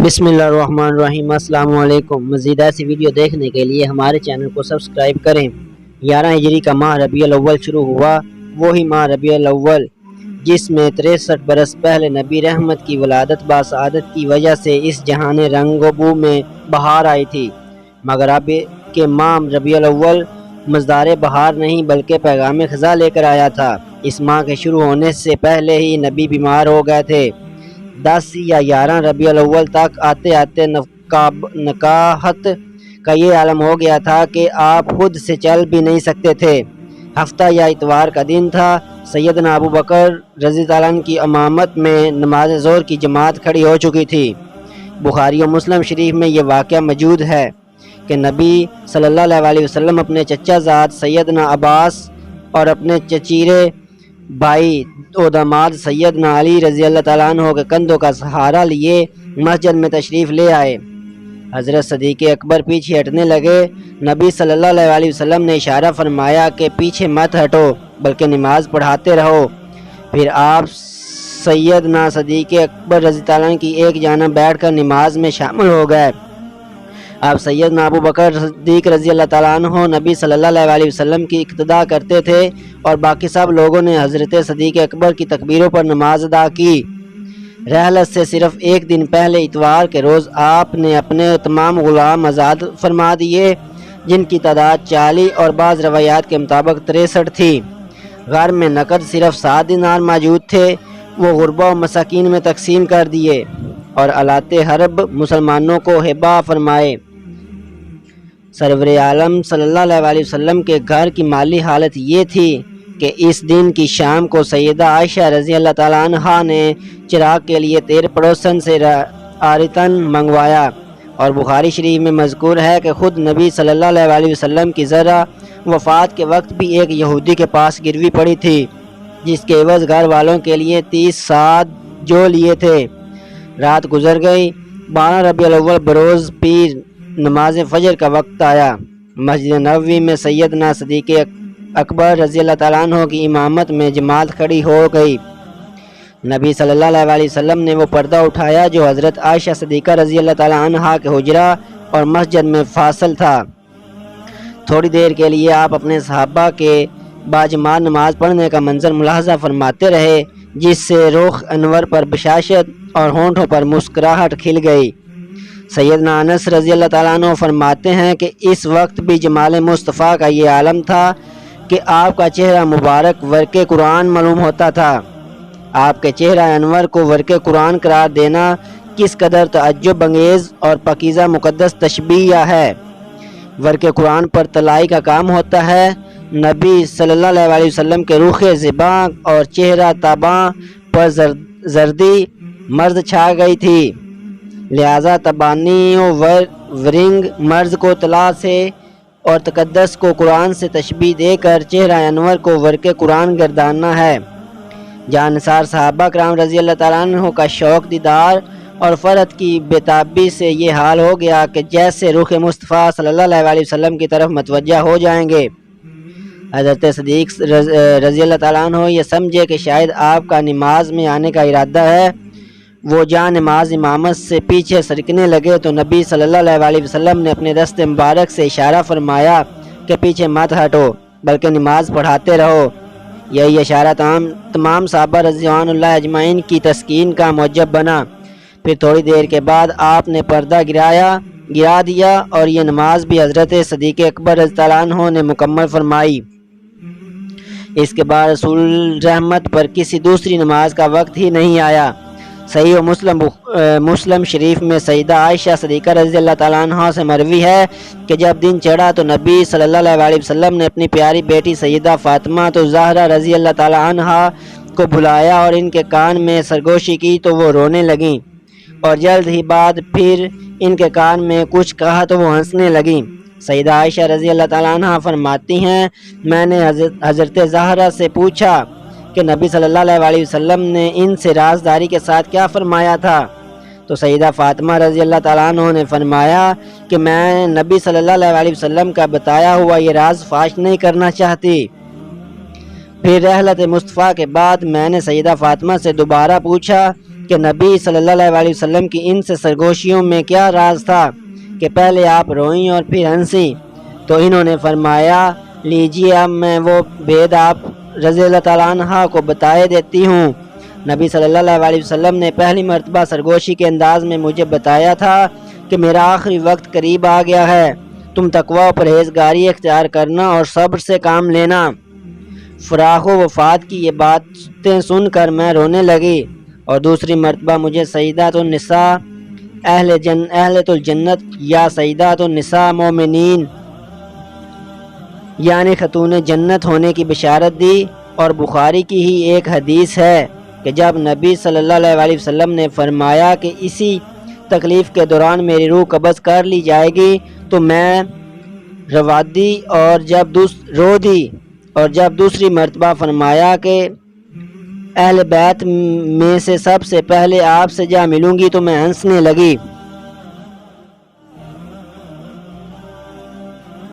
بسم اللہ الرحمن الرحیم۔ السلام علیکم۔ مزید ایسی ویڈیو دیکھنے کے لیے ہمارے چینل کو سبسکرائب کریں۔ 11 ہجری کا ماہ ربیع الاول شروع ہوا، وہی ماہ ربیع الاول جس میں 63 برس پہلے نبی رحمت کی ولادت باسعادت کی وجہ سے اس جہان رنگ و بو میں بہار آئی تھی، مگر اب کے ماہ ربیع الاول مزدار بہار نہیں بلکہ پیغام خزاں لے کر آیا تھا۔ اس ماہ کے شروع ہونے سے پہلے ہی نبی بیمار ہو گئے تھے۔ 10 یا 11 ربیع الاول تک آتے آتے نکاحت کا یہ عالم ہو گیا تھا کہ آپ خود سے چل بھی نہیں سکتے تھے۔ ہفتہ یا اتوار کا دن تھا۔ سیدنا ابو بکر رضی اللہ عنہ کی امامت میں نماز ظہر کی جماعت کھڑی ہو چکی تھی۔ بخاری و مسلم شریف میں یہ واقعہ موجود ہے کہ نبی صلی اللہ علیہ وسلم اپنے چچا زاد سیدنا عباس اور اپنے چچیرے بھائی و داماد سیدنا علی رضی اللہ تعالیٰ عنہ کے کندھوں کا سہارا لیے مسجد میں تشریف لے آئے۔ حضرت صدیق اکبر پیچھے ہٹنے لگے۔ نبی صلی اللہ علیہ وسلم نے اشارہ فرمایا کہ پیچھے مت ہٹو بلکہ نماز پڑھاتے رہو۔ پھر آپ سیدنا صدیق اکبر رضی اللہ عنہ کی ایک جانب بیٹھ کر نماز میں شامل ہو گئے۔ آپ سیدنا ابو بکر صدیق رضی اللہ تعالیٰ عنہ نبی صلی اللہ علیہ وسلم کی اقتداء کرتے تھے اور باقی سب لوگوں نے حضرت صدیق اکبر کی تکبیروں پر نماز ادا کی۔ رحلت سے صرف ایک دن پہلے اتوار کے روز آپ نے اپنے تمام غلام آزاد فرما دیے، جن کی تعداد 40 اور بعض روایات کے مطابق 63 تھی۔ گھر میں نقد صرف 7 دینار موجود تھے، وہ غربا و مساکین میں تقسیم کر دیے اور آلات حرب مسلمانوں کو ہبہ فرمائے۔ سرور عالم صلی اللہ علیہ وسلم کے گھر کی مالی حالت یہ تھی کہ اس دن کی شام کو سیدہ عائشہ رضی اللہ تعالیٰ عنہا نے چراغ کے لیے تیر پڑوسن سے آرتن منگوایا، اور بخاری شریف میں مذکور ہے کہ خود نبی صلی اللہ علیہ وسلم کی ذرا وفات کے وقت بھی ایک یہودی کے پاس گروی پڑی تھی، جس کے عوض گھر والوں کے لیے 30 ساعت جو لیے تھے۔ رات گزر گئی۔ 12 ربیع الاول بروز پیر نماز فجر کا وقت آیا۔ مسجد نبوی میں سیدنا صدیق اکبر رضی اللہ تعالیٰ عنہ کی امامت میں جماعت کھڑی ہو گئی۔ نبی صلی اللہ علیہ وسلم نے وہ پردہ اٹھایا جو حضرت عائشہ صدیقہ رضی اللہ تعالیٰ عنہ کے حجرہ اور مسجد میں فاصل تھا۔ تھوڑی دیر کے لیے آپ اپنے صحابہ کے باجماعت نماز پڑھنے کا منظر ملاحظہ فرماتے رہے، جس سے رخ انور پر بشاشت اور ہونٹوں پر مسکراہٹ کھل گئی۔ سیدنا انس رضی اللہ تعالیٰ عنہ فرماتے ہیں کہ اس وقت بھی جمال مصطفیٰ کا یہ عالم تھا کہ آپ کا چہرہ مبارک ورق قرآن معلوم ہوتا تھا۔ آپ کے چہرہ انور کو ورق قرآن قرار دینا کس قدر تعجب انگیز اور پاکیزہ مقدس تشبیہ ہے۔ ورق قرآن پر طلائی کا کام ہوتا ہے۔ نبی صلی اللہ علیہ وسلم کے رخ زباں اور چہرہ تاباں پر زردی مرض چھا گئی تھی، لہذا تبانی و ورنگ مرض کو طلا سے اور تقدس کو قرآن سے تشبیہ دے کر چہرہ انور کو ورق قرآن گرداننا ہے۔ جانثار صحابہ کرام رضی اللہ تعالیٰ عنہ کا شوق دیدار اور فرحت کی بےتابی سے یہ حال ہو گیا کہ جیسے رخ مصطفیٰ صلی اللہ علیہ وسلم کی طرف متوجہ ہو جائیں گے۔ حضرت صدیق رضی اللہ تعالیٰ عنہ یہ سمجھے کہ شاید آپ کا نماز میں آنے کا ارادہ ہے۔ وہ جہاں نماز امامت سے پیچھے سرکنے لگے تو نبی صلی اللہ علیہ وسلم نے اپنے دست مبارک سے اشارہ فرمایا کہ پیچھے مت ہٹو بلکہ نماز پڑھاتے رہو۔ یہی اشارہ تمام صحابہ رضی اللہ اجمعین کی تسکین کا موجب بنا۔ پھر تھوڑی دیر کے بعد آپ نے پردہ گرا دیا اور یہ نماز بھی حضرت صدیق اکبر رضی اللہ عنہ نے مکمل فرمائی۔ اس کے بعد رسول رحمت پر کسی دوسری نماز کا وقت ہی نہیں آیا۔ صحیح و مسلم شریف میں سیدہ عائشہ صدیقہ رضی اللہ تعالیٰ عنہ سے مروی ہے کہ جب دن چڑھا تو نبی صلی اللہ علیہ وسلم نے اپنی پیاری بیٹی سیدہ فاطمہ تو زہرا رضی اللہ تعالیٰ عنہ کو بلایا اور ان کے کان میں سرگوشی کی تو وہ رونے لگیں، اور جلد ہی بعد پھر ان کے کان میں کچھ کہا تو وہ ہنسنے لگیں۔ سیدہ عائشہ رضی اللہ تعالیٰ عنہ فرماتی ہیں، میں نے حضرت زہرا سے پوچھا کہ نبی صلی اللہ علیہ وسلم نے ان سے رازداری کے ساتھ کیا فرمایا تھا، تو سیدہ فاطمہ رضی اللہ تعالیٰ عنہ نے فرمایا کہ میں نبی صلی اللہ علیہ وسلم کا بتایا ہوا یہ راز فاش نہیں کرنا چاہتی۔ پھر رحلت مصطفیٰ کے بعد میں نے سیدہ فاطمہ سے دوبارہ پوچھا کہ نبی صلی اللہ علیہ وسلم کی ان سے سرگوشیوں میں کیا راز تھا کہ پہلے آپ روئیں اور پھر ہنسیں؟ تو انہوں نے فرمایا لیجیے اب میں وہ بید آپ رضی اللہ تعالیٰ عنہ کو بتائے دیتی ہوں۔ نبی صلی اللہ علیہ وسلم نے پہلی مرتبہ سرگوشی کے انداز میں مجھے بتایا تھا کہ میرا آخری وقت قریب آ گیا ہے، تم تقوی و پرہیزگاری اختیار کرنا اور صبر سے کام لینا۔ فراق و وفات کی یہ باتیں سن کر میں رونے لگی، اور دوسری مرتبہ مجھے سیدات النساء اہل الجنت یا سیدات النساء مومنین یعنی خاتون جنت ہونے کی بشارت دی۔ اور بخاری کی ہی ایک حدیث ہے کہ جب نبی صلی اللہ علیہ وسلم نے فرمایا کہ اسی تکلیف کے دوران میری روح قبض کر لی جائے گی تو میں رو دی، اور جب دوسری مرتبہ فرمایا کہ اہل بیت میں سے سب سے پہلے آپ سے جا ملوں گی تو میں ہنسنے لگی۔